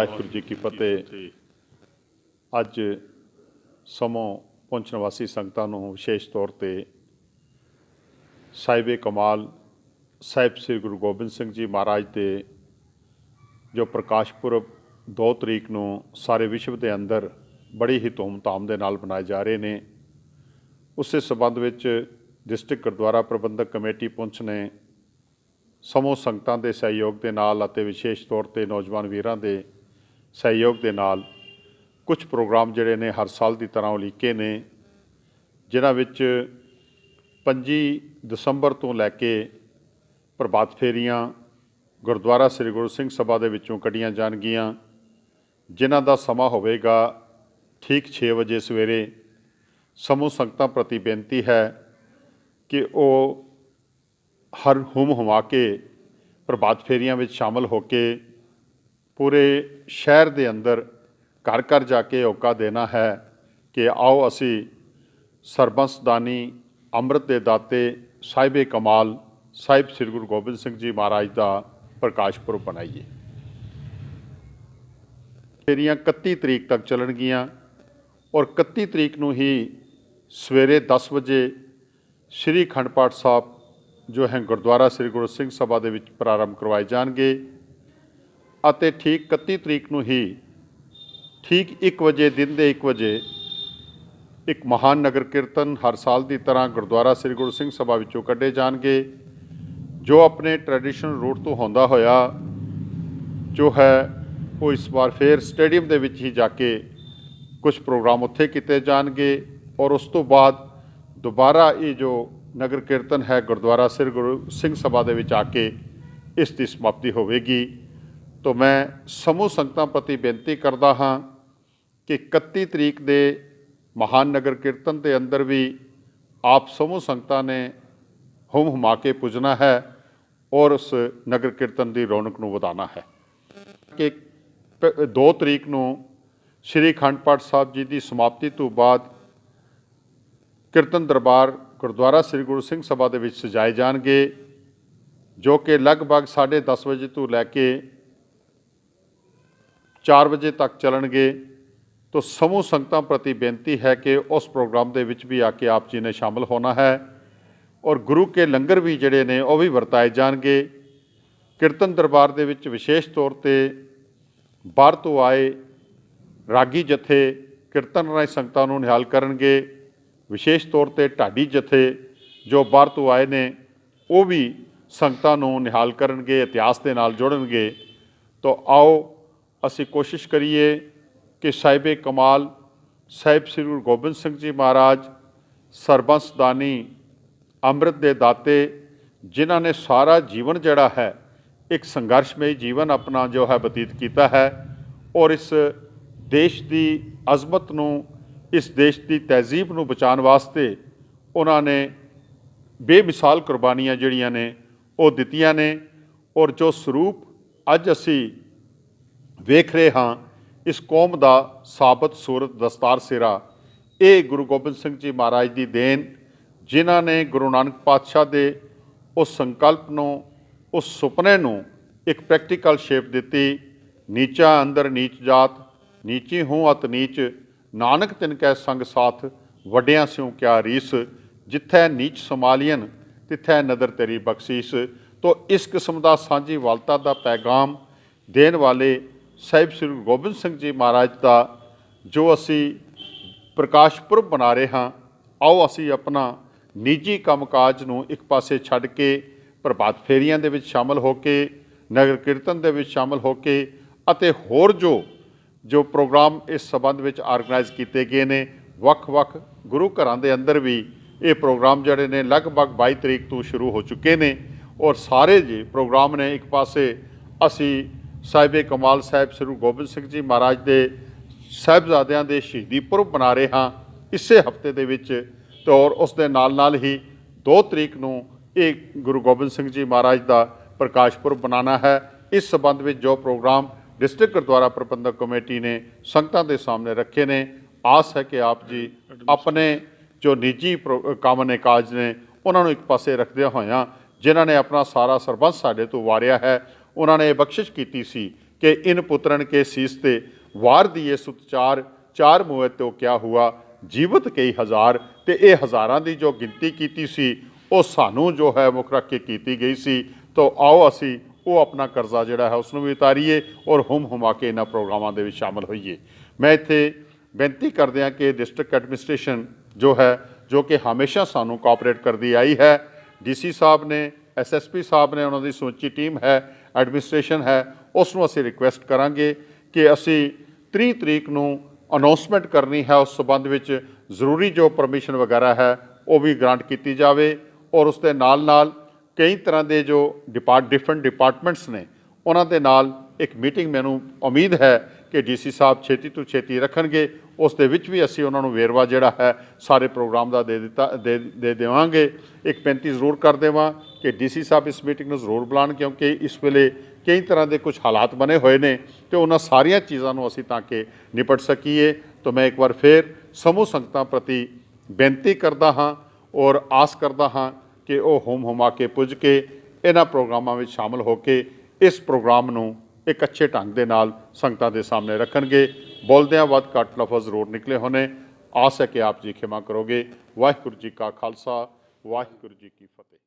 वाहिगुरू जी की फतेह। अज समों पुंछ निवासी संगतां नूं विशेष तौर पर साहिबे कमाल साहिब श्री गुरु गोबिंद सिंह जी महाराज के जो प्रकाश पुरब 2 तरीक नूं सारे विश्व के अंदर बड़ी ही धूमधाम के नाल मनाए जा रहे हैं। उस संबंध विच डिस्ट्रिक्ट गुरुद्वारा प्रबंधक कमेटी पुंछ ने समूह संगतां के सहयोग के नाल अते विशेष तौर पर नौजवान वीरां के सहयोग के नाल कुछ प्रोग्राम जिहड़े ने हर साल की तरह उलीके ने, जिन्हां विच 25 दसंबर तो लैके प्रभात फेरियां गुरुद्वारा श्री गुरु सिंह सभा दे विचों कढ़ियां जाणगियां, जिन्हां दा समा होवेगा ठीक 6 बजे सवेरे। समूह संगतां प्रति बेनती है कि वो हर हुम हुमा के प्रभात फेरियां में शामिल होके पूरे शहर के अंदर घर घर जाके होका देना है कि आओ असी सरबंसदानी अमृत के दाते साहिबे कमाल साहिब श्री गुरु गोबिंद सिंह जी महाराज का प्रकाश पुरब बनाइए। फेरियां 31 तरीक तक चलणगियां और 31 तरीक नूं ही सवेरे 10 बजे श्री अखंड पाठ साहब जो है गुरुद्वारा श्री गुरु सिंह सभा के प्रारंभ करवाए जाएंगे और ठीक 31 तरीक नूं ही ठीक 1 बजे दिन के 1 बजे एक महान नगर कीर्तन हर साल की तरह गुरुद्वारा श्री गुरु सिंह सभा विचों कढ़े जाएंगे, जो अपने ट्रैडिशनल रूट तो होंदा होया जो है वो इस बार फिर स्टेडियम के विच ही जाके कुछ प्रोग्राम उत्थे किए जाएंगे और उस तो बाद दोबारा ये जो नगर कीर्तन है गुरुद्वारा श्री गुरु सिंह सभा दे विच आके इसकी समाप्ति होवेगी। तो मैं समूह संगतां प्रति बेनती करता हाँ कि 31 तरीक दे महान नगर कीर्तन के अंदर भी आप समूह संगतां ने हुम हुमा के पुजना है और उस नगर कीर्तन की रौनक नूं वधाना है कि 2 तरीक नूं श्री अखंड पाठ साहब जी की समाप्ति तो बाद कीर्तन दरबार गुरुद्वारा श्री गुरु सिंह सभा के सजाए जाएंगे, जो कि लगभग 10:30 बजे तो लैके 4 बजे तक चलणगे। तो समूह संगतां प्रति बेनती है कि उस प्रोग्राम के विच भी आके आप जी ने शामिल होना है और गुरु के लंगर भी जिहड़े ने वो भी वरताए जाएंगे। कीर्तन दरबार के विच विशेष तौर पर बाहर तो आए रागी जथे कीर्तन राही संगतां नूं निहाल करनगे, विशेष तौर पर ढाडी जथे जो बाहर तो आए ने वो भी संगतां नूं निहाल करनगे, इतिहास के नाल जोड़नगे। तो आओ असी कोशिश करिए कि साहिबे कमाल साहिब श्री गुरु गोबिंद सिंह जी महाराज सरबंसदानी अमृत के दाते, जिन्हां ने सारा जीवन जड़ा है एक संघर्षमय जीवन अपना जो है बतीत किया है और इस देश की अजमत नूं इस देश की तहजीब नूं बचाने वास्ते उन्होंने बेमिसाल कुर्बानियां जिहड़ियां ने वो दित्तियां ने और जो स्वरूप अज असी वेख रहे हाँ इस कौम का साबत सूरत दस्तार सिरा ये गुरु गोबिंद सिंह जी महाराज की देन, जिन्हां ने गुरु नानक पातशाह के उस संकल्प नूं उस सुपने नूं एक प्रैक्टिकल शेप दी। नीचा अंदर नीच जात नीची हूँ अत नीच, नानक तिनकै संग साथ वड्डियां स्यों क्या रीस, जिथै नीच संभालियन तिथै नदर तेरी बख्शीस। तो इस किस्म का सांझी वालता का पैगाम देन वाले साहिब श्री गुरु गोबिंद सिंह जी महाराज का जो असी प्रकाश पुरब बना रहे हाँ, आओ असी अपना निजी कामकाज नूं एक पासे छड्ड के प्रभात फेरियां दे विच शामिल होके नगर कीर्तन दे विच शामिल होके अते होर जो प्रोग्राम इस संबंध में आर्गनाइज किए गए ने। वख-वख गुरु घरां दे अंदर भी ये प्रोग्राम जड़े ने लगभग 22 तरीक तो शुरू हो चुके ने और सारे जी प्रोग्राम ने एक पासे असी साहिबे कमाल साहिब श्री गुरु गोबिंद सिंह जी महाराज के साहिबजादियां दे शहीदी पुरब बना रहे हाँ इसे हफ्ते दे विच। तो और उस दे नाल ही 2 तरीक नूं ये गुरु गोबिंद सिंह जी महाराज का प्रकाश पुरब बनाना है। इस संबंध में जो प्रोग्राम डिस्ट्रिक्ट गुरुद्वारा प्रबंधक कमेटी ने संगतां के सामने रखे ने, आस है कि आप जी अपने जो निजी काम ने काज ने उन्होंने एक पासे रखदे होया जिन्होंने अपना सारा सरबंस साडे तो वारिया है, उन्होंने बख्शिश की सी कि इन पुत्रन के शीस ते वार दिए सुतचार, चार मुए तो क्या हुआ जीवत कई हज़ार। ते ये हज़ारां की जो गिनती की सी वो सानू जो है मुख रख के की गई सी। तो आओ असी वो अपना करज़ा जिहड़ा है उसनूं भी उतारीए और हुम हुमा के इन्हां प्रोग्रामां दे विच शामिल होईए। मैं इत्थे बेनती करदिआं कि डिस्ट्रिक्ट एडमिनिस्ट्रेशन जो है, जो कि हमेशा सानू कोऑपरेट करती आई है, DC साहब ने, SSP साहब ने, उन्होंने समੁੱਚੀ टीम है, एडमिनिस्ट्रेशन है, उसनूं असीं रिक्वेस्ट करांगे कि असीं 30 तरीक नूं अनाउंसमेंट करनी है। उस संबंध विच जरूरी जो परमिशन वगैरह है वो भी ग्रांट की जाए और उसके नाल नाल कई तरह के जो डिफरेंट डिपार्टमेंट्स ने उन्हां दे नाल एक मीटिंग मैनूं उम्मीद है कि DC साहब छेती तो छेती रखणगे। उस दे विच भी असीं उन्हां नूं वेरवा जिहड़ा है सारे प्रोग्राम का दे देवांगे। एक बेनती जरूर कर देवां कि DC साहब इस मीटिंग नूं जरूर बुलाण, क्योंकि इस वेले कई तरह के कुछ हालात बने हुए हैं तो उन्हां सारिया चीज़ों नूं असीं तां कि निपट सकीए। तो मैं एक बार फिर समूह संगतां प्रति बेनती करदा हाँ और आस करदा हाँ कि वो हुम हुमा के पुज के इन्हां प्रोग्रामां विच शामिल होके इस प्रोग्राम नूं एक अच्छे ढंग दे नाल संगतां दे सामने रखणगे। बोलदिआं वध घੱਟ लफज जरूर निकले होने, आस है कि आप जी खिमा करोगे। वाहिगुरू जी का खालसा, वाहिगुरू जी की फतेह।